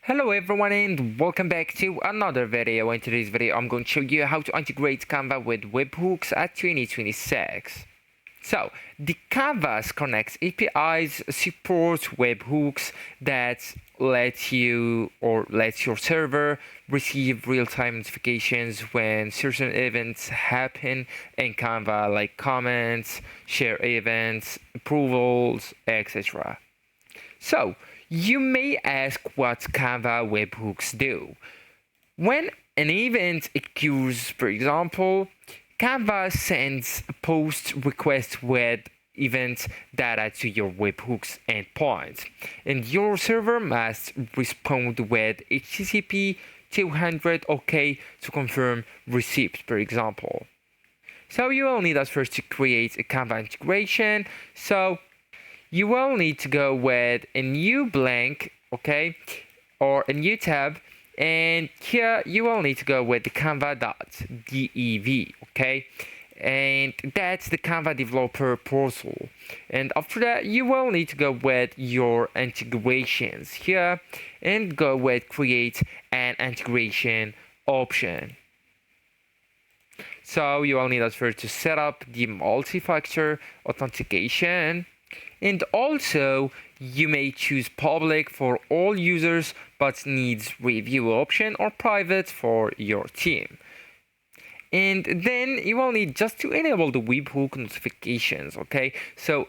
Hello everyone and welcome back to another video. In today's video I'm going to show you how to integrate Canva with webhooks at 2026. So the Canvas connects APIs support webhooks that lets your server receive real-time notifications when certain events happen in Canva, like comments, share events, approvals, etc. So, you may ask what Canva webhooks do. When an event occurs, for example, Canva sends a post request with event data to your webhooks endpoint, and your server must respond with HTTP 200 OK to confirm receipt, for example. So you will need us first to create a Canva integration. So you will need to go with a new blank, okay, or a new tab, and here you will need to go with the canva.dev, okay, and that's the Canva developer portal. And after that you will need to go with your integrations here and go with create an integration option. So you will need us first to set up the multi-factor authentication. And also, you may choose public for all users but needs review option or private for your team. And then you will need just to enable the webhook notifications, okay? So,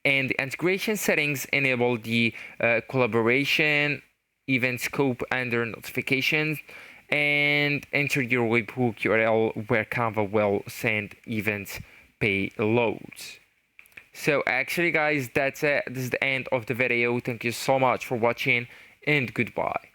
and the integration settings enable the collaboration event scope under notifications, and enter your webhook URL where Canva will send event payloads. So actually guys, that's it. This is the end of the video. Thank you so much for watching and goodbye.